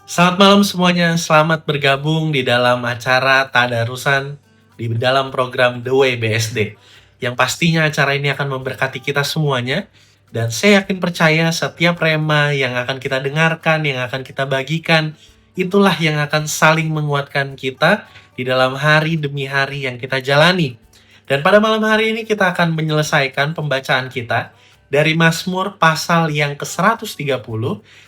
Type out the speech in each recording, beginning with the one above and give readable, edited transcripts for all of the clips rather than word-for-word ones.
Selamat malam semuanya, selamat bergabung di dalam acara Tadarusan di dalam program The Way BSD. Yang pastinya acara ini akan memberkati kita semuanya, dan saya yakin percaya setiap rema yang akan kita dengarkan, yang akan kita bagikan, itulah yang akan saling menguatkan kita di dalam hari demi hari yang kita jalani. Dan pada malam hari ini kita akan menyelesaikan pembacaan kita dari Mazmur pasal yang ke-130,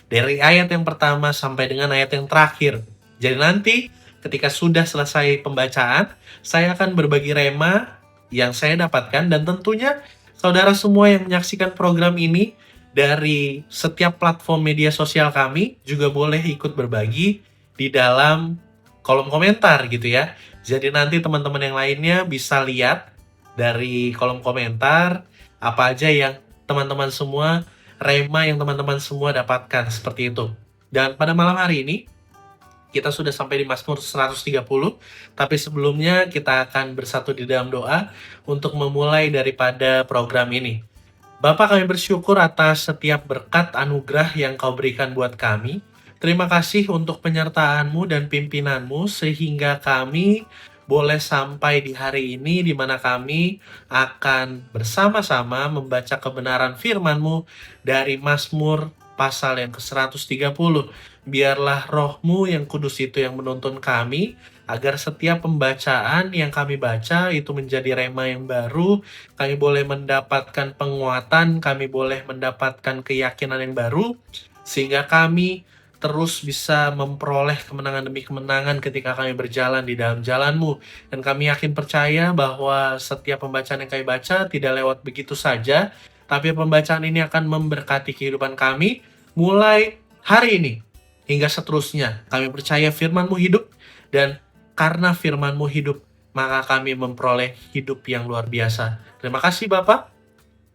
dari ayat yang pertama sampai dengan ayat yang terakhir. Jadi nanti ketika sudah selesai pembacaan, saya akan berbagi rema yang saya dapatkan, dan tentunya saudara semua yang menyaksikan program ini dari setiap platform media sosial kami juga boleh ikut berbagi di dalam kolom komentar gitu ya. Jadi nanti teman-teman yang lainnya bisa lihat dari kolom komentar apa aja yang teman-teman semua, rema yang teman-teman semua dapatkan, seperti itu. Dan pada malam hari ini, kita sudah sampai di Mazmur 130, tapi sebelumnya kita akan bersatu di dalam doa untuk memulai daripada program ini. Bapa, kami bersyukur atas setiap berkat anugerah yang kau berikan buat kami. Terima kasih untuk penyertaan-Mu dan pimpinanmu sehingga kami boleh sampai di hari ini di mana kami akan bersama-sama membaca kebenaran firman-Mu dari Mazmur pasal yang ke-130. Biarlah Roh-Mu yang kudus itu yang menuntun kami, agar setiap pembacaan yang kami baca itu menjadi rema yang baru, kami boleh mendapatkan penguatan, kami boleh mendapatkan keyakinan yang baru, sehingga kami terus bisa memperoleh kemenangan demi kemenangan ketika kami berjalan di dalam jalan-Mu. Dan kami yakin percaya bahwa setiap pembacaan yang kami baca tidak lewat begitu saja, tapi pembacaan ini akan memberkati kehidupan kami mulai hari ini hingga seterusnya. Kami percaya firman-Mu hidup, dan karena firman-Mu hidup, maka kami memperoleh hidup yang luar biasa. Terima kasih Bapak.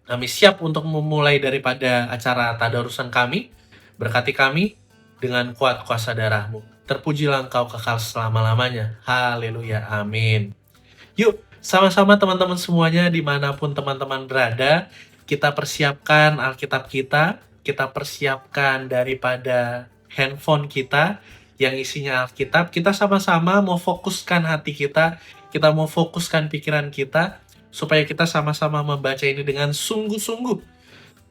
Kami siap untuk memulai daripada acara tadarusan kami. Berkati kami dengan kuat kuasa darah-Mu. Terpujilah Engkau kekal selama-lamanya. Haleluya. Amin. Yuk, sama-sama teman-teman semuanya dimanapun teman-teman berada, kita persiapkan Alkitab kita persiapkan daripada handphone kita yang isinya Alkitab. Kita sama-sama mau fokuskan hati kita mau fokuskan pikiran kita, supaya kita sama-sama membaca ini dengan sungguh-sungguh,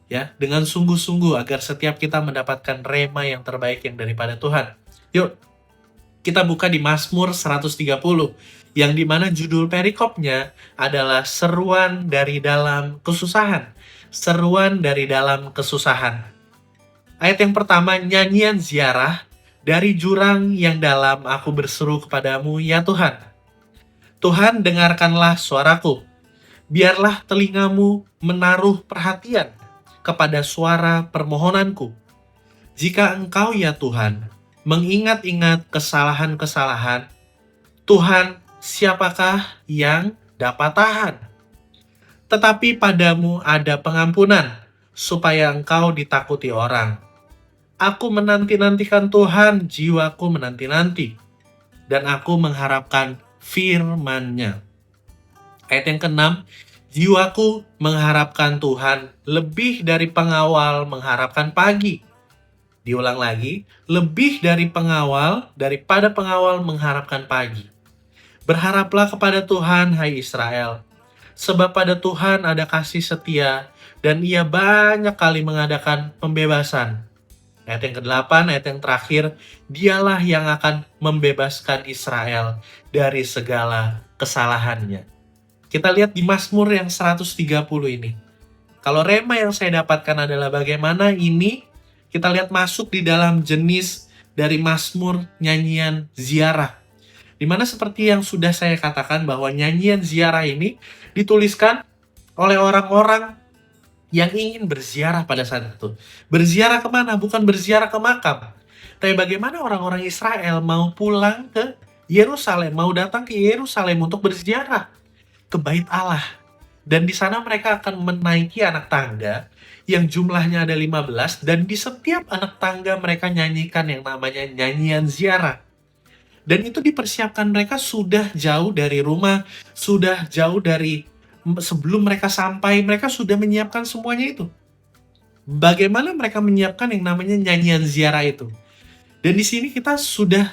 ya, dengan sungguh-sungguh agar setiap kita mendapatkan rema yang terbaik yang daripada Tuhan. Yuk, kita buka di Mazmur 130, yang dimana judul perikopnya adalah seruan dari dalam kesusahan. Seruan dari dalam kesusahan. Ayat yang pertama, nyanyian ziarah, dari jurang yang dalam aku berseru kepadamu, ya Tuhan. Tuhan, dengarkanlah suaraku. Biarlah telingamu menaruh perhatian kepada suara permohonanku. Jika Engkau, ya Tuhan, mengingat-ingat kesalahan-kesalahan, Tuhan, siapakah yang dapat tahan? Tetapi padamu ada pengampunan, supaya Engkau ditakuti orang. Aku menanti-nantikan Tuhan, jiwaku menanti-nanti, dan aku mengharapkan firman-Nya. Ayat yang ke-6, jiwaku mengharapkan Tuhan lebih dari pengawal mengharapkan pagi. Diulang lagi, lebih dari pengawal, daripada pengawal mengharapkan pagi. Berharaplah kepada Tuhan, hai Israel, sebab pada Tuhan ada kasih setia, dan Ia banyak kali mengadakan pembebasan. Ayat yang ke-8, ayat yang terakhir, Dialah yang akan membebaskan Israel dari segala kesalahannya. Kita lihat di Mazmur yang 130 ini. Kalau rema yang saya dapatkan adalah bagaimana ini kita lihat masuk di dalam jenis dari Mazmur nyanyian ziarah. Dimana seperti yang sudah saya katakan bahwa nyanyian ziarah ini dituliskan oleh orang-orang yang ingin berziarah pada saat itu. Berziarah kemana? Bukan berziarah ke makam. Tapi bagaimana orang-orang Israel mau pulang ke Yerusalem, mau datang ke Yerusalem untuk berziarah ke Bait Allah. Dan di sana mereka akan menaiki anak tangga yang jumlahnya ada 15, dan di setiap anak tangga mereka nyanyikan yang namanya nyanyian ziarah. Dan itu dipersiapkan mereka sudah jauh dari rumah, sudah jauh dari sebelum mereka sampai, mereka sudah menyiapkan semuanya itu. Bagaimana mereka menyiapkan yang namanya nyanyian ziarah itu? Dan di sini kita sudah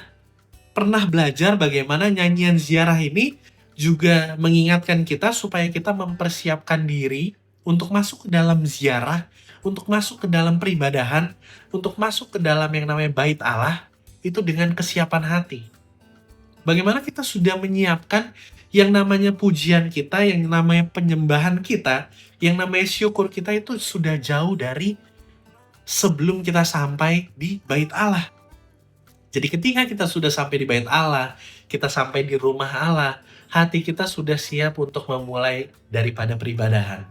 pernah belajar bagaimana nyanyian ziarah ini juga mengingatkan kita supaya kita mempersiapkan diri untuk masuk ke dalam ziarah, untuk masuk ke dalam peribadahan, untuk masuk ke dalam yang namanya bait Allah, itu dengan kesiapan hati. Bagaimana kita sudah menyiapkan yang namanya pujian kita, yang namanya penyembahan kita, yang namanya syukur kita itu sudah jauh dari sebelum kita sampai di bait Allah. Jadi ketika kita sudah sampai di bait Allah, kita sampai di rumah Allah, hati kita sudah siap untuk memulai daripada peribadahan.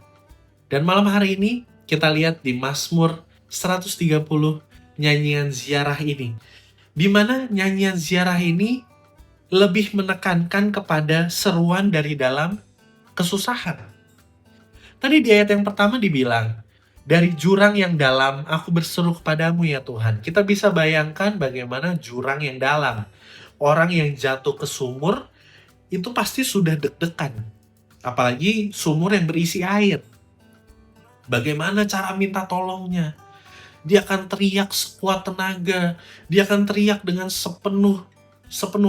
Dan malam hari ini kita lihat di Mazmur 130 nyanyian ziarah ini. Di mana nyanyian ziarah ini lebih menekankan kepada seruan dari dalam kesusahan. Tadi di ayat yang pertama dibilang, dari jurang yang dalam aku berseru kepadamu ya Tuhan. Kita bisa bayangkan bagaimana jurang yang dalam. Orang yang jatuh ke sumur itu pasti sudah deg-degan. Apalagi sumur yang berisi air. Bagaimana cara minta tolongnya? Dia akan teriak sekuat tenaga. Dia akan teriak dengan sepenuh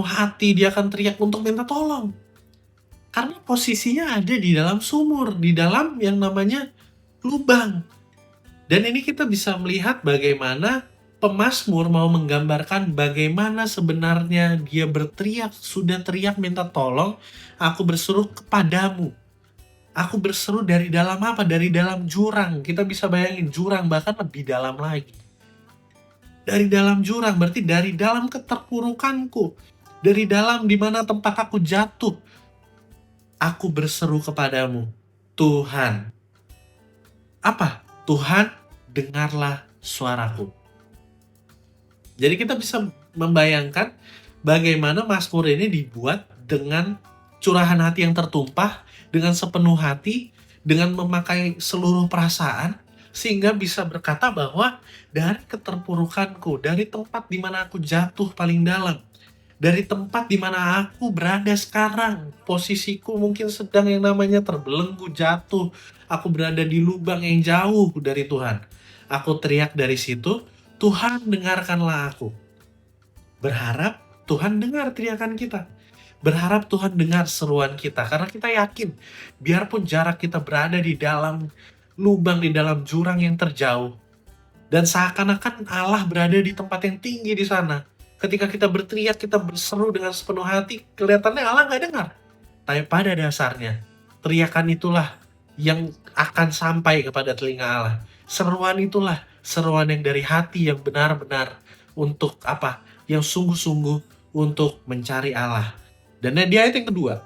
hati. Dia akan teriak untuk minta tolong. Karena posisinya ada di dalam sumur, di dalam yang namanya lubang. Dan ini kita bisa melihat bagaimana pemazmur mau menggambarkan bagaimana sebenarnya dia berteriak, sudah teriak minta tolong, aku berseru kepadamu. Aku berseru dari dalam apa? Dari dalam jurang. Kita bisa bayangin jurang, bahkan lebih dalam lagi. Dari dalam jurang, berarti dari dalam keterpurukanku. Dari dalam dimana tempat aku jatuh. Aku berseru kepadamu, Tuhan. Apa? Tuhan, dengarlah suaraku. Jadi kita bisa membayangkan bagaimana Mazmur ini dibuat dengan curahan hati yang tertumpah, dengan sepenuh hati, dengan memakai seluruh perasaan, sehingga bisa berkata bahwa dari keterpurukanku, dari tempat di mana aku jatuh paling dalam, dari tempat di mana aku berada sekarang, posisiku mungkin sedang yang namanya terbelenggu, jatuh, aku berada di lubang yang jauh dari Tuhan. Aku teriak dari situ, Tuhan dengarkanlah aku. Berharap Tuhan dengar teriakan kita. Berharap Tuhan dengar seruan kita. Karena kita yakin, biarpun jarak kita berada di dalam lubang, di dalam jurang yang terjauh, dan seakan-akan Allah berada di tempat yang tinggi di sana. Ketika kita berteriak, kita berseru dengan sepenuh hati, kelihatannya Allah nggak dengar. Tapi pada dasarnya, teriakan itulah yang akan sampai kepada telinga Allah. Seruan itulah seruan yang dari hati yang benar-benar untuk apa? Yang sungguh-sungguh untuk mencari Allah. Dan di ayat yang kedua,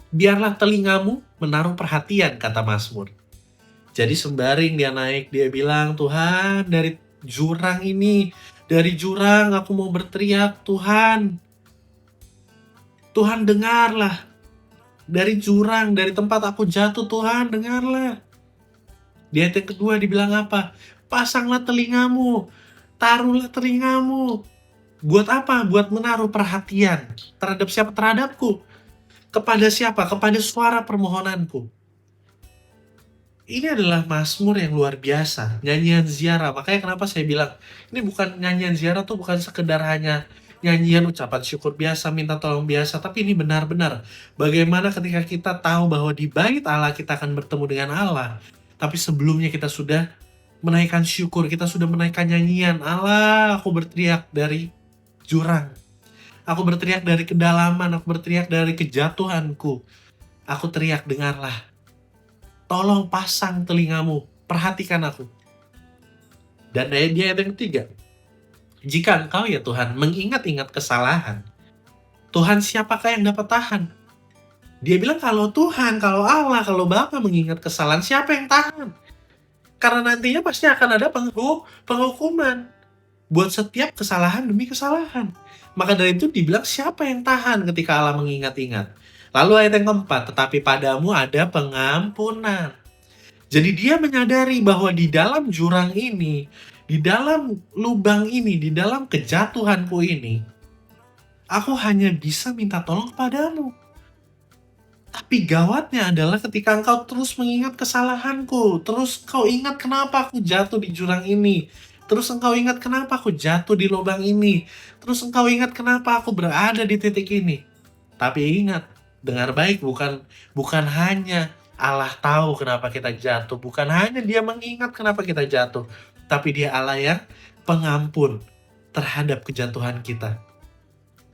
biarlah telingamu menaruh perhatian, kata Mazmur. Jadi sembaring dia naik, dia bilang, Tuhan dari jurang ini, dari jurang aku mau berteriak, Tuhan. Tuhan dengarlah. Dari jurang, dari tempat aku jatuh, Tuhan dengarlah. Di ayat yang kedua dibilang apa? Pasanglah telingamu, taruhlah telingamu. Buat apa? Buat menaruh perhatian. Terhadap siapa? Terhadapku. Kepada siapa? Kepada suara permohonanku. Ini adalah mazmur yang luar biasa. Nyanyian ziarah. Makanya kenapa saya bilang, ini bukan nyanyian ziarah tuh bukan sekedar hanya nyanyian ucapan syukur biasa, minta tolong biasa. Tapi ini benar-benar bagaimana ketika kita tahu bahwa di bait Allah kita akan bertemu dengan Allah. Tapi sebelumnya kita sudah menaikkan syukur, kita sudah menaikkan nyanyian. Allah, aku berteriak dari jurang. Aku berteriak dari kedalaman, aku berteriak dari kejatuhanku. Aku teriak, dengarlah. Tolong pasang telingamu, perhatikan aku. Dan di ayat yang ketiga, jika engkau ya Tuhan mengingat-ingat kesalahan, Tuhan siapakah yang dapat tahan? Dia bilang kalau Tuhan, kalau Allah, kalau Bapa mengingat kesalahan, siapa yang tahan? Karena nantinya pasti akan ada penghukuman buat setiap kesalahan demi kesalahan. Maka dari itu dibilang siapa yang tahan ketika Allah mengingat-ingat. Lalu ayat yang keempat, tetapi padamu ada pengampunan. Jadi dia menyadari bahwa di dalam jurang ini, di dalam lubang ini, di dalam kejatuhanku ini, aku hanya bisa minta tolong kepadamu. Tapi gawatnya adalah ketika engkau terus mengingat kesalahanku, terus kau ingat kenapa aku jatuh di jurang ini, Terus engkau ingat kenapa aku jatuh di lubang ini. Terus engkau ingat kenapa aku berada di titik ini. Tapi ingat, dengar baik, bukan bukan hanya Allah tahu kenapa kita jatuh, bukan hanya Dia mengingat kenapa kita jatuh, tapi Dia Allah yang pengampun terhadap kejatuhan kita.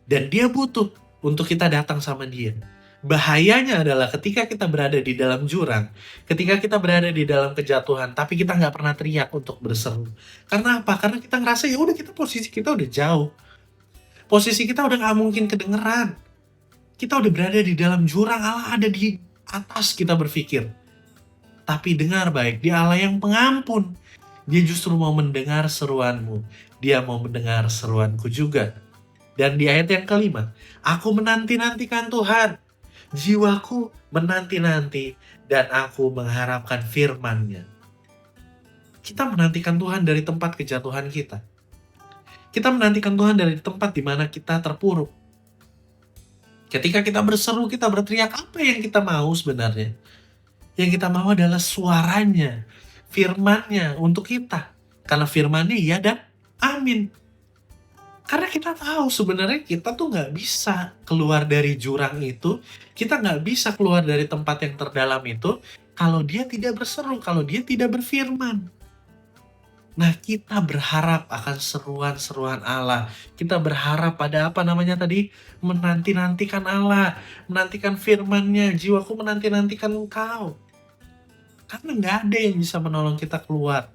Dan Dia butuh untuk kita datang sama Dia. Bahayanya adalah ketika kita berada di dalam jurang, ketika kita berada di dalam kejatuhan, tapi kita nggak pernah teriak untuk berseru. Karena apa? Karena kita ngerasa ya udah, posisi kita udah jauh. Posisi kita udah nggak mungkin kedengeran. Kita udah berada di dalam jurang, Allah ada di atas, kita berpikir. Tapi dengar baik, Dia Allah yang pengampun. Dia justru mau mendengar seruanmu. Dia mau mendengar seruanku juga. Dan di ayat yang kelima, aku menanti-nantikan Tuhan. Jiwaku menanti-nanti dan aku mengharapkan firman-Nya. Kita menantikan Tuhan dari tempat kejatuhan kita. Kita menantikan Tuhan dari tempat di mana kita terpuruk. Ketika kita berseru, kita berteriak, apa yang kita mau sebenarnya? Yang kita mau adalah suaranya, firman-Nya untuk kita. Karena firman-Nya iya dan amin. Karena kita tahu sebenarnya kita tuh nggak bisa keluar dari jurang itu, kita nggak bisa keluar dari tempat yang terdalam itu, kalau Dia tidak berseru, kalau Dia tidak berfirman. Nah, kita berharap akan seruan-seruan Allah. Kita berharap pada apa namanya tadi? Menanti-nantikan Allah, menantikan firman-Nya. Jiwaku menanti-nantikan Engkau. Karena nggak ada yang bisa menolong kita keluar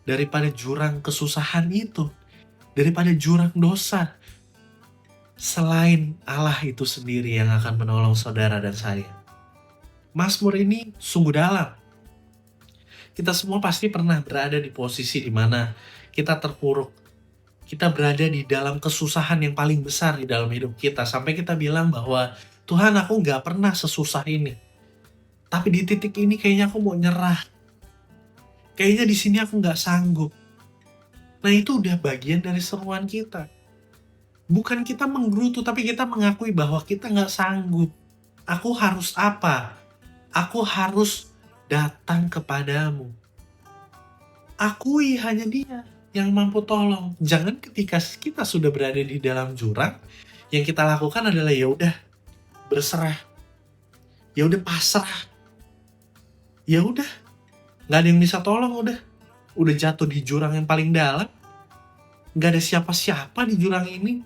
daripada jurang kesusahan itu, daripada jurang dosa, selain Allah itu sendiri yang akan menolong saudara dan saya. Mazmur ini sungguh dalam. Kita semua pasti pernah berada di posisi di mana kita terpuruk. Kita berada di dalam kesusahan yang paling besar di dalam hidup kita. Sampai kita bilang bahwa, Tuhan, aku gak pernah sesusah ini. Tapi di titik ini kayaknya aku mau nyerah. Kayaknya di sini aku gak sanggup. Nah, itu udah bagian dari seruan kita. Bukan kita menggerutu, tapi kita mengakui bahwa kita gak sanggup. Aku harus apa? Aku harus datang kepadamu. Akui hanya Dia yang mampu tolong. Jangan ketika kita sudah berada di dalam jurang, yang kita lakukan adalah ya udah berserah, ya udah pasrah, ya udah nggak ada yang bisa tolong, udah jatuh di jurang yang paling dalam, nggak ada siapa-siapa di jurang ini,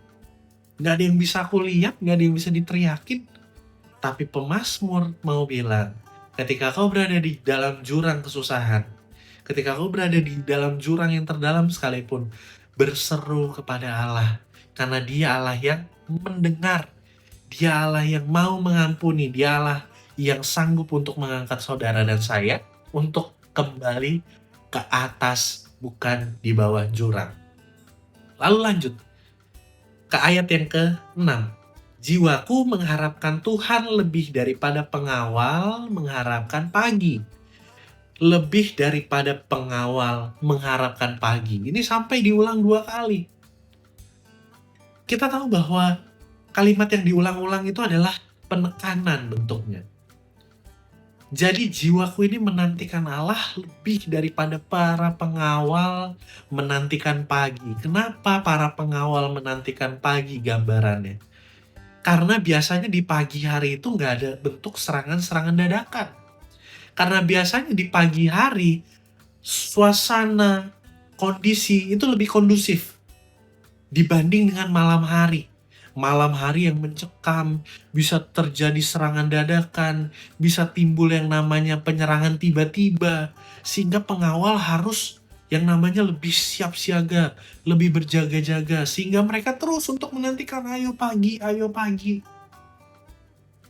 nggak ada yang bisa aku lihat, nggak ada yang bisa diteriakin. Tapi pemazmur mau bilang, ketika kau berada di dalam jurang kesusahan, ketika kau berada di dalam jurang yang terdalam sekalipun, berseru kepada Allah. Karena Dia Allah yang mendengar. Dia Allah yang mau mengampuni. Dia Allah yang sanggup untuk mengangkat saudara dan saya untuk kembali ke atas, bukan di bawah jurang. Lalu lanjut ke ayat yang ke-6. Jiwaku mengharapkan Tuhan lebih daripada pengawal mengharapkan pagi. Lebih daripada pengawal mengharapkan pagi. Ini sampai diulang 2 kali. Kita tahu bahwa kalimat yang diulang-ulang itu adalah penekanan bentuknya. Jadi jiwaku ini menantikan Allah lebih daripada para pengawal menantikan pagi. Kenapa para pengawal menantikan pagi gambarannya? Karena biasanya di pagi hari itu nggak ada bentuk serangan-serangan dadakan. Karena biasanya di pagi hari, suasana, kondisi itu lebih kondusif dibanding dengan malam hari. Malam hari yang mencekam, bisa terjadi serangan dadakan, bisa timbul yang namanya penyerangan tiba-tiba, sehingga pengawal harus yang namanya lebih siap siaga, lebih berjaga-jaga, sehingga mereka terus untuk menantikan ayo pagi, ayo pagi.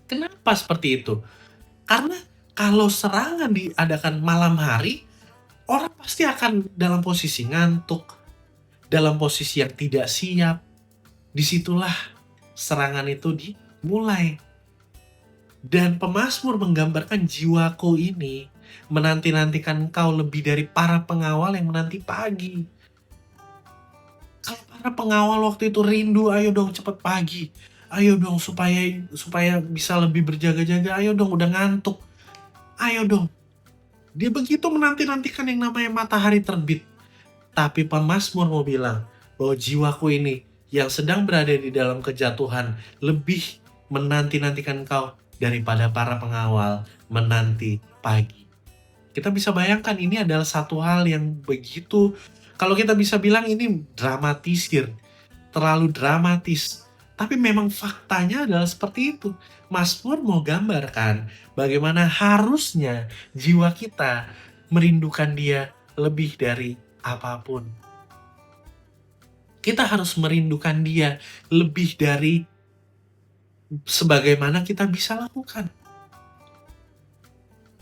Kenapa seperti itu? Karena kalau serangan diadakan malam hari, orang pasti akan dalam posisi ngantuk, dalam posisi yang tidak siap. Disitulah serangan itu dimulai. Dan pemazmur menggambarkan jiwaku ini menanti-nantikan Engkau lebih dari para pengawal yang menanti pagi. Kalau para pengawal waktu itu rindu, ayo dong cepet pagi, ayo dong supaya bisa lebih berjaga-jaga, ayo dong udah ngantuk, ayo dong. Dia begitu menanti-nantikan yang namanya matahari terbit. Tapi pemazmur mau bilang bahwa jiwaku ini yang sedang berada di dalam kejatuhan lebih menanti-nantikan Engkau daripada para pengawal menanti pagi. Kita bisa bayangkan ini adalah satu hal yang begitu, kalau kita bisa bilang ini dramatisir, terlalu dramatis. Tapi memang faktanya adalah seperti itu. Mazmur mau gambarkan bagaimana harusnya jiwa kita merindukan Dia lebih dari apapun. Kita harus merindukan Dia lebih dari sebagaimana kita bisa lakukan.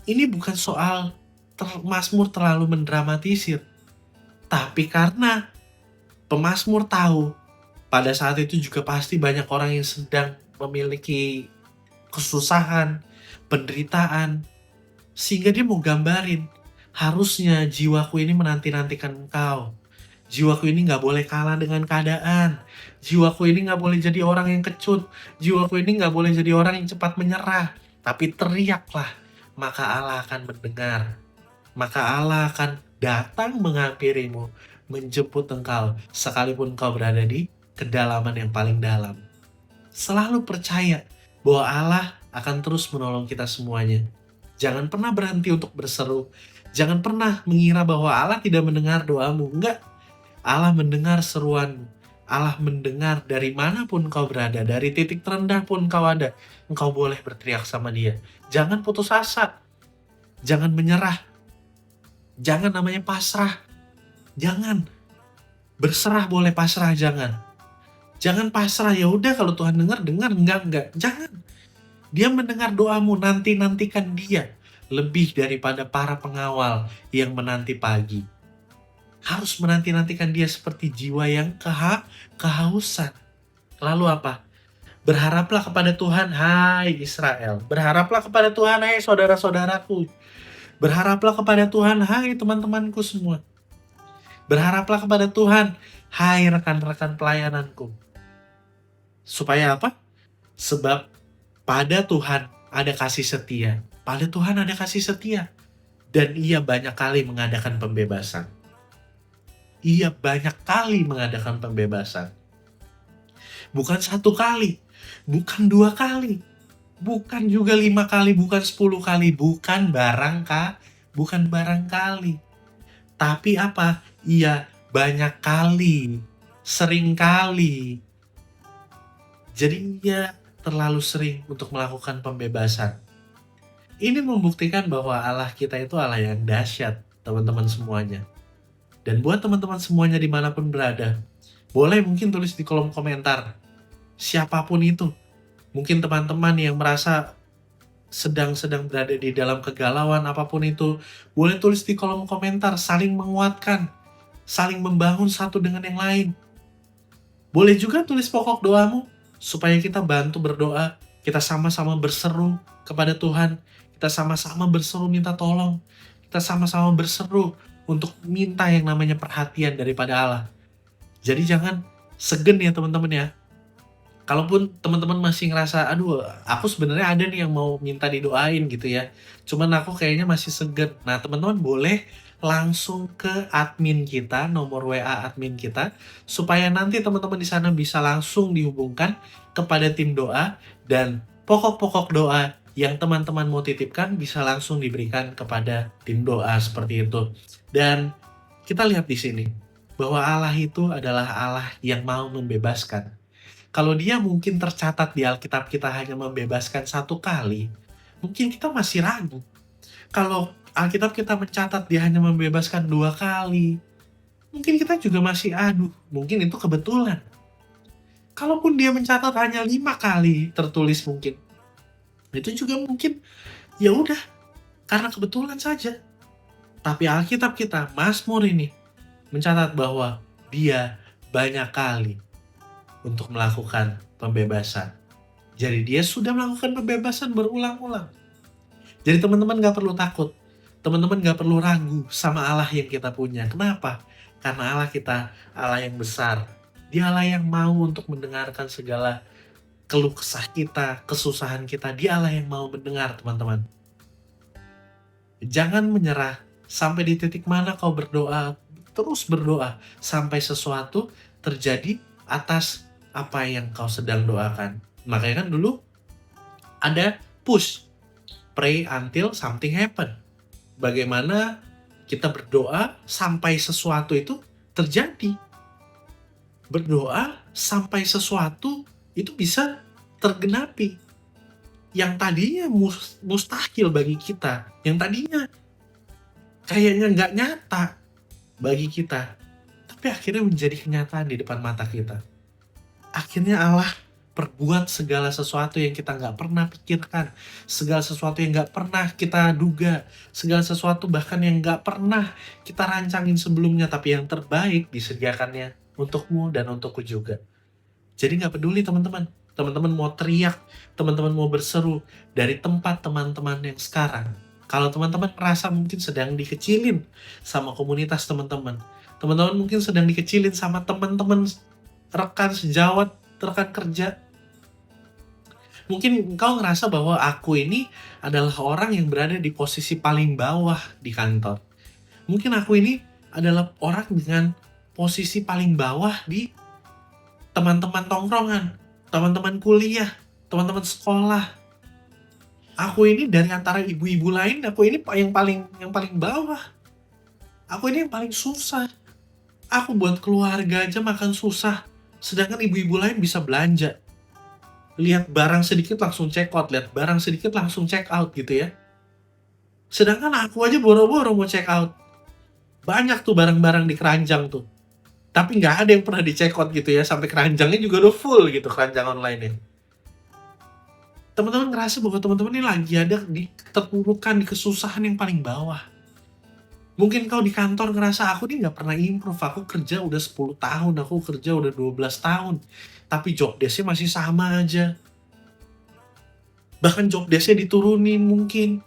Ini bukan soal Mazmur terlalu mendramatisir, tapi karena pemazmur tahu pada saat itu juga pasti banyak orang yang sedang memiliki kesusahan, penderitaan, sehingga dia mau gambarin, harusnya jiwaku ini menanti-nantikan Engkau. Jiwaku ini gak boleh kalah dengan keadaan. Jiwaku ini gak boleh jadi orang yang kecut. Jiwaku ini gak boleh jadi orang yang cepat menyerah. Tapi teriaklah, maka Allah akan mendengar. Maka Allah akan datang menghampirimu, menjemput engkau, sekalipun engkau berada di kedalaman yang paling dalam. Selalu percaya bahwa Allah akan terus menolong kita semuanya. Jangan pernah berhenti untuk berseru. Jangan pernah mengira bahwa Allah tidak mendengar doamu. Enggak. Allah mendengar seruanmu. Allah mendengar dari manapun kau berada. Dari titik terendah pun kau ada. Engkau boleh berteriak sama Dia. Jangan putus asa. Jangan menyerah. Jangan namanya pasrah. Jangan. Berserah boleh, pasrah jangan. Jangan pasrah, ya udah kalau Tuhan dengar, enggak. Jangan. Dia mendengar doamu, nantikan Dia lebih daripada para pengawal yang menanti pagi. Harus menantikan Dia seperti jiwa yang kehausan. Lalu apa? Berharaplah kepada Tuhan, hai Israel. Berharaplah kepada Tuhan, hai saudara-saudaraku. Berharaplah kepada Tuhan, hai teman-temanku semua. Berharaplah kepada Tuhan, hai rekan-rekan pelayananku. Supaya apa? Sebab pada Tuhan ada kasih setia. Pada Tuhan ada kasih setia. Dan Ia banyak kali mengadakan pembebasan. Ia banyak kali mengadakan pembebasan. Bukan 1 kali. Bukan 2 kali. Bukan juga 5 kali. Bukan 10 kali. Bukan barangkali. Tapi apa? Ia banyak kali. Sering kali. Jadi Ia terlalu sering untuk melakukan pembebasan. Ini membuktikan bahwa Allah kita itu Allah yang dahsyat, teman-teman semuanya. Dan buat teman-teman semuanya dimanapun berada, boleh mungkin tulis di kolom komentar, siapapun itu. Mungkin teman-teman yang merasa sedang berada di dalam kegalauan apapun itu, boleh tulis di kolom komentar, saling menguatkan, saling membangun satu dengan yang lain. Boleh juga tulis pokok doamu, supaya kita bantu berdoa, kita sama-sama berseru kepada Tuhan, kita sama-sama berseru minta tolong, kita sama-sama berseru untuk minta yang namanya perhatian daripada Allah. Jadi jangan segen ya teman-teman ya. Kalaupun teman-teman masih ngerasa, aduh aku sebenarnya ada nih yang mau minta didoain gitu ya, cuman aku kayaknya masih segen. Nah teman-teman boleh langsung ke admin kita, nomor WA admin kita, supaya nanti teman-teman di sana bisa langsung dihubungkan kepada tim doa, dan pokok-pokok doa yang teman-teman mau titipkan bisa langsung diberikan kepada tim doa seperti itu. Dan kita lihat di sini bahwa Allah itu adalah Allah yang mau membebaskan. Kalau Dia mungkin tercatat di Alkitab kita hanya membebaskan 1 kali, mungkin kita masih ragu. Kalau Alkitab kita mencatat Dia hanya membebaskan 2 kali, mungkin kita juga masih mungkin itu kebetulan. Kalaupun Dia mencatat hanya 5 kali tertulis mungkin, itu juga mungkin ya udah karena kebetulan saja. Tapi Alkitab kita, Mazmur ini mencatat bahwa Dia banyak kali untuk melakukan pembebasan. Jadi Dia sudah melakukan pembebasan berulang-ulang. Jadi teman-teman gak perlu takut. Teman-teman gak perlu ragu sama Allah yang kita punya. Kenapa? Karena Allah kita Allah yang besar. Dia Allah yang mau untuk mendengarkan segala keluh kesah kita, kesusahan kita. Dia Allah yang mau mendengar, teman-teman. Jangan menyerah. Sampai di titik mana kau berdoa, terus berdoa sampai sesuatu terjadi atas apa yang kau sedang doakan. Makanya kan dulu ada push, pray until something happen. Bagaimana kita berdoa sampai sesuatu itu terjadi. Berdoa sampai sesuatu itu bisa tergenapi. Yang tadinya mustahil bagi kita, yang tadinya kayaknya nggak nyata bagi kita, tapi akhirnya menjadi kenyataan di depan mata kita. Akhirnya Allah perbuat segala sesuatu yang kita nggak pernah pikirkan, segala sesuatu yang nggak pernah kita duga, segala sesuatu bahkan yang nggak pernah kita rancangin sebelumnya, tapi yang terbaik disediakannya untukmu dan untukku juga. Jadi nggak peduli teman-teman mau teriak, teman-teman mau berseru dari tempat teman-teman yang sekarang. Kalau teman-teman merasa mungkin sedang dikecilin sama komunitas teman-teman mungkin sedang dikecilin sama teman-teman rekan sejawat, rekan kerja. Mungkin engkau ngerasa bahwa aku ini adalah orang yang berada di posisi paling bawah di kantor. Mungkin aku ini adalah orang dengan posisi paling bawah di teman-teman tongkrongan, teman-teman kuliah, teman-teman sekolah. Aku ini dari antara ibu-ibu lain, aku ini yang paling bawah. Aku ini yang paling susah. Aku buat keluarga aja makan susah. Sedangkan ibu-ibu lain bisa belanja. Lihat barang sedikit langsung check out, lihat barang sedikit langsung check out gitu ya. Sedangkan aku aja boro-boro mau check out. Banyak tuh barang-barang di keranjang tuh. Tapi nggak ada yang pernah di check out gitu ya, sampai keranjangnya juga udah full gitu, keranjang online-nya. Teman-teman ngerasa bahwa teman-teman ini lagi ada di keterpurukan, di kesusahan yang paling bawah. Mungkin kau di kantor ngerasa aku nih nggak pernah improve, aku kerja udah 10 tahun, aku kerja udah 12 tahun, tapi job desk-nya masih sama aja. Bahkan job desk-nya diturunin mungkin.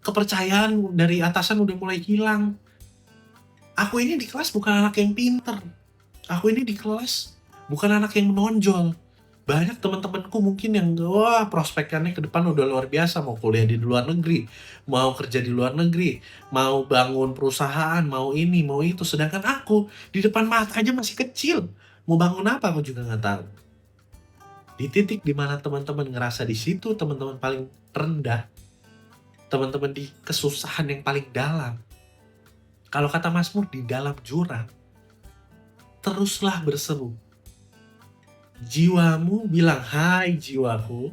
Kepercayaan dari atasan udah mulai hilang. Aku ini di kelas bukan anak yang pinter. Aku ini di kelas bukan anak yang menonjol. Banyak teman-temanku mungkin yang prospekannya ke depan udah luar biasa, mau kuliah di luar negeri, mau kerja di luar negeri, mau bangun perusahaan, mau ini, mau itu. Sedangkan aku di depan mata aja masih kecil. Mau bangun apa aku juga nggak tahu. Di titik dimana teman-teman ngerasa di situ teman-teman paling rendah, teman-teman di kesusahan yang paling dalam. Kalau kata Mazmur, di dalam jurang, teruslah berseru. Jiwamu bilang, hai jiwaku,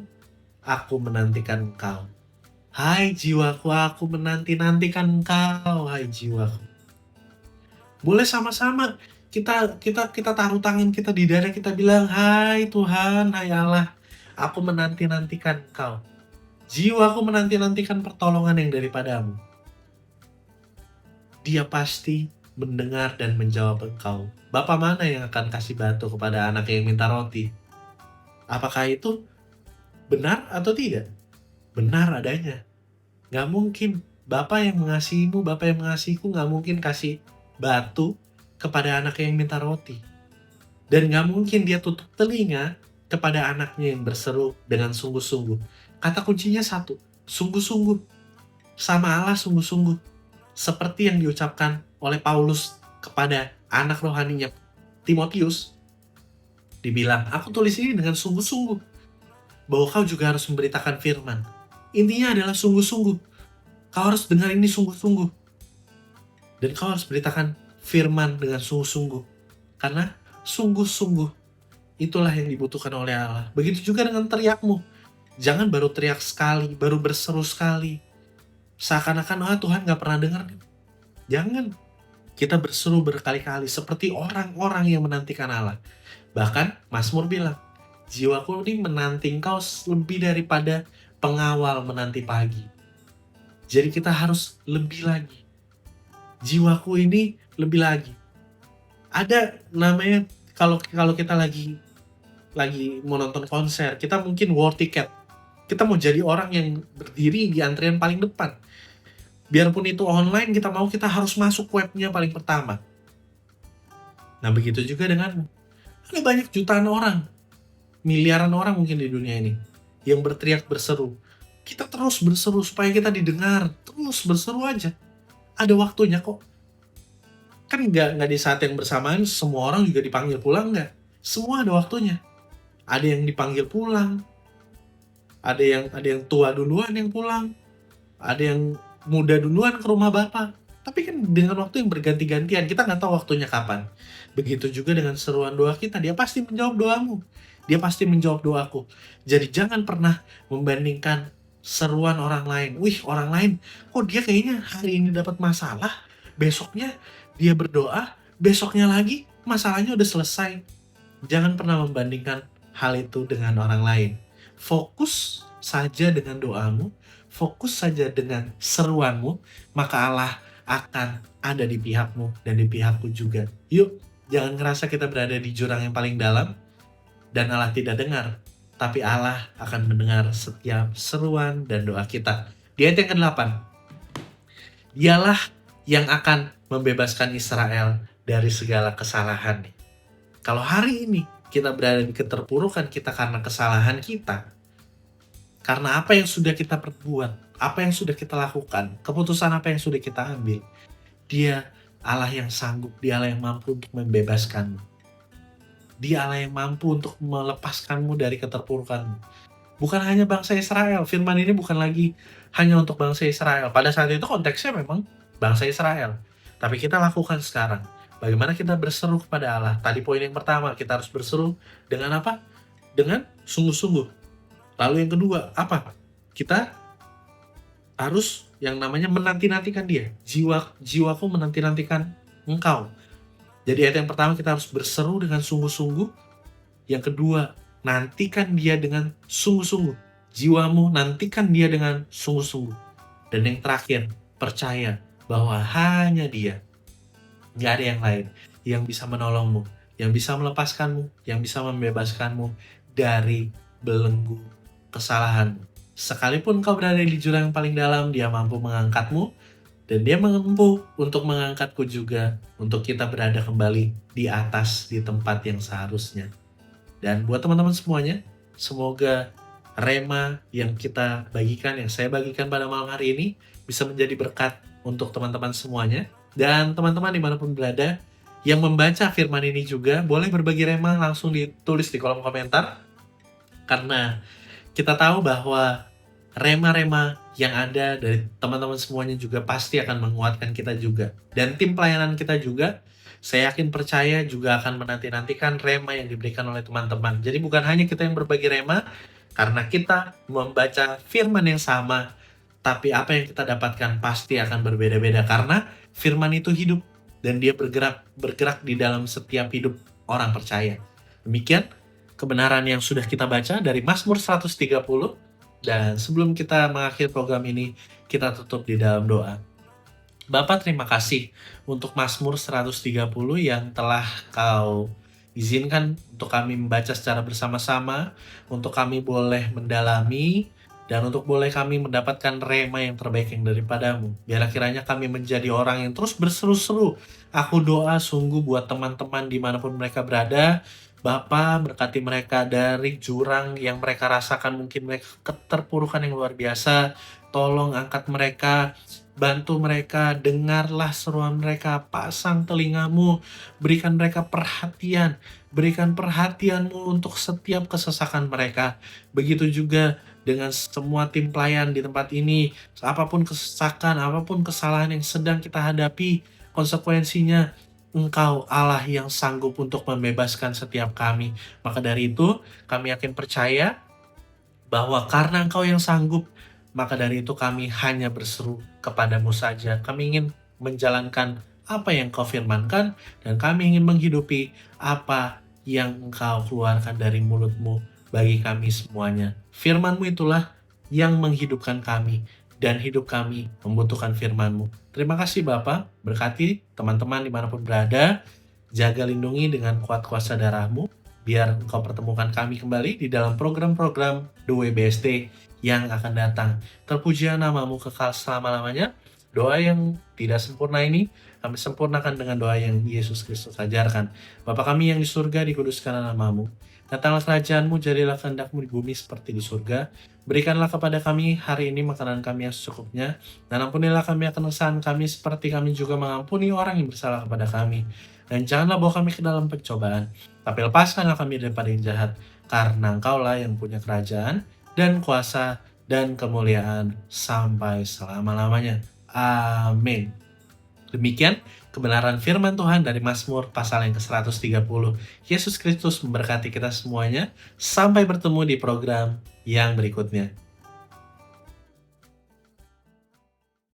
aku menantikan engkau. Hai jiwaku, aku menanti-nantikan engkau, hai jiwaku. Boleh sama-sama kita taruh tangan kita di dada, kita bilang, hai Tuhan, hai Allah, aku menanti-nantikan engkau. Jiwaku menanti-nantikan pertolongan yang daripadamu. Dia pasti mendengar dan menjawab engkau. Bapa mana yang akan kasih batu kepada anak yang minta roti? Apakah itu benar atau tidak? Benar adanya. Gak mungkin. Bapa yang mengasihimu, Bapa yang mengasihiku gak mungkin kasih batu kepada anak yang minta roti. Dan gak mungkin dia tutup telinga kepada anaknya yang berseru dengan sungguh-sungguh. Kata kuncinya satu, sungguh-sungguh. Sama Allah sungguh-sungguh. Seperti yang diucapkan oleh Paulus kepada anak rohaninya Timotius. Dibilang, aku tulis ini dengan sungguh-sungguh. Bahwa kau juga harus memberitakan firman. Intinya adalah sungguh-sungguh. Kau harus dengar ini sungguh-sungguh. Dan kau harus beritakan firman dengan sungguh-sungguh. Karena sungguh-sungguh itulah yang dibutuhkan oleh Allah. Begitu juga dengan teriakmu. Jangan baru teriak sekali, baru berseru sekali. Seakan-akan Tuhan gak pernah dengar. Jangan. Kita berseru berkali-kali seperti orang-orang yang menantikan Allah. Bahkan Mazmur bilang, jiwaku ini menanti engkau lebih daripada pengawal menanti pagi. Jadi kita harus lebih lagi. Jiwaku ini lebih lagi. Ada namanya, kalau kita lagi mau nonton konser, kita mungkin war ticket. Kita mau jadi orang yang berdiri di antrian paling depan. Biarpun itu online, kita harus masuk webnya paling pertama. Nah begitu juga dengan ada banyak jutaan orang, miliaran orang mungkin di dunia ini yang berteriak berseru. Kita terus berseru supaya kita didengar, terus berseru aja. Ada waktunya kok. Kan nggak di saat yang bersamaan semua orang juga dipanggil pulang, nggak. Semua ada waktunya. Ada yang dipanggil pulang, ada yang tua duluan yang pulang, ada yang muda duluan ke rumah Bapak. Tapi kan dengan waktu yang berganti-gantian, kita nggak tahu waktunya kapan. Begitu juga dengan seruan doa kita, dia pasti menjawab doamu. Dia pasti menjawab doaku. Jadi jangan pernah membandingkan seruan orang lain. Wih, orang lain, kok dia kayaknya hari ini dapat masalah, besoknya dia berdoa, besoknya lagi masalahnya udah selesai. Jangan pernah membandingkan hal itu dengan orang lain. Fokus saja dengan doamu, fokus saja dengan seruanmu, maka Allah akan ada di pihakmu dan di pihakku juga. Yuk, jangan ngerasa kita berada di jurang yang paling dalam dan Allah tidak dengar, tapi Allah akan mendengar setiap seruan dan doa kita. Di ayat yang ke-8, dialah yang akan membebaskan Israel dari segala kesalahan. Kalau hari ini kita berada di keterpurukan kita karena kesalahan kita, karena apa yang sudah kita perbuat, apa yang sudah kita lakukan, keputusan apa yang sudah kita ambil, Dia Allah yang sanggup, Dia Allah yang mampu untuk membebaskanmu. Dia Allah yang mampu untuk melepaskanmu dari keterpurukanmu. Bukan hanya bangsa Israel, firman ini bukan lagi hanya untuk bangsa Israel. Pada saat itu konteksnya memang bangsa Israel. Tapi kita lakukan sekarang. Bagaimana kita berseru kepada Allah? Tadi poin yang pertama, kita harus berseru dengan apa? Dengan sungguh-sungguh. Lalu yang kedua, apa? Kita harus yang namanya menanti-nantikan Dia. Jiwaku menanti-nantikan Engkau. Jadi ayat yang pertama kita harus berseru dengan sungguh-sungguh. Yang kedua, nantikan Dia dengan sungguh-sungguh. Jiwamu nantikan Dia dengan sungguh-sungguh. Dan yang terakhir, percaya bahwa hanya Dia, nggak ada yang lain yang bisa menolongmu, yang bisa melepaskanmu, yang bisa membebaskanmu dari belenggu kesalahanmu. Sekalipun kau berada di jurang yang paling dalam, Dia mampu mengangkatmu, dan Dia mampu untuk mengangkatku juga, untuk kita berada kembali di atas, di tempat yang seharusnya. Dan buat teman-teman semuanya, semoga rema yang kita bagikan, yang saya bagikan pada malam hari ini, bisa menjadi berkat untuk teman-teman semuanya. Dan teman-teman dimanapun berada, yang membaca firman ini juga boleh berbagi rema, langsung ditulis di kolom komentar. Karena kita tahu bahwa rema-rema yang ada dari teman-teman semuanya juga pasti akan menguatkan kita juga. Dan tim pelayanan kita juga, saya yakin percaya juga akan menanti-nantikan rema yang diberikan oleh teman-teman. Jadi bukan hanya kita yang berbagi rema, karena kita membaca firman yang sama, tapi apa yang kita dapatkan pasti akan berbeda-beda. Karena firman itu hidup, dan dia bergerak di dalam setiap hidup orang percaya. Demikian kebenaran yang sudah kita baca dari Mazmur 130. Dan sebelum kita mengakhiri program ini, kita tutup di dalam doa. Bapa, terima kasih untuk Mazmur 130 yang telah Kau izinkan untuk kami membaca secara bersama-sama, untuk kami boleh mendalami, dan untuk boleh kami mendapatkan rema yang terbaik yang daripadamu. Biarlah kiranya kami menjadi orang yang terus berseru-seru. Aku doa sungguh buat teman-teman dimanapun mereka berada, Bapa, berkati mereka dari jurang yang mereka rasakan, mungkin mereka keterpurukan yang luar biasa. Tolong angkat mereka, bantu mereka, dengarlah seruan mereka, pasang telingamu, berikan mereka perhatian, berikan perhatianmu untuk setiap kesesakan mereka. Begitu juga dengan semua tim pelayan di tempat ini, apapun kesesakan, apapun kesalahan yang sedang kita hadapi, konsekuensinya Engkau Allah yang sanggup untuk membebaskan setiap kami. Maka dari itu, kami yakin percaya bahwa karena Engkau yang sanggup, maka dari itu kami hanya berseru kepadamu saja. Kami ingin menjalankan apa yang Kau firmankan, dan kami ingin menghidupi apa yang Engkau keluarkan dari mulut-Mu bagi kami semuanya. Firman-Mu itulah yang menghidupkan kami, dan hidup kami membutuhkan firman-Mu. Terima kasih Bapa, berkati teman-teman dimanapun berada, jaga lindungi dengan kuat kuasa darah-Mu, biar Engkau pertemukan kami kembali di dalam program-program The Way BSD yang akan datang. Terpujilah nama-Mu kekal selama-lamanya. Doa yang tidak sempurna ini kami sempurnakan dengan doa yang Yesus Kristus ajarkan. Bapa kami yang di surga, dikuduskanlah namamu. Datanglah kerajaanmu, jadilah kehendakmu di bumi seperti di surga. Berikanlah kepada kami hari ini makanan kami yang secukupnya, dan ampunilah kami akan kesalahan kami seperti kami juga mengampuni orang yang bersalah kepada kami. Dan janganlah bawa kami ke dalam pencobaan, tapi lepaskanlah kami daripada yang jahat, karena Engkaulah yang punya kerajaan, dan kuasa, dan kemuliaan sampai selama-lamanya. Amin. Demikian kebenaran firman Tuhan dari Mazmur pasal yang ke-130. Yesus Kristus memberkati kita semuanya. Sampai bertemu di program yang berikutnya.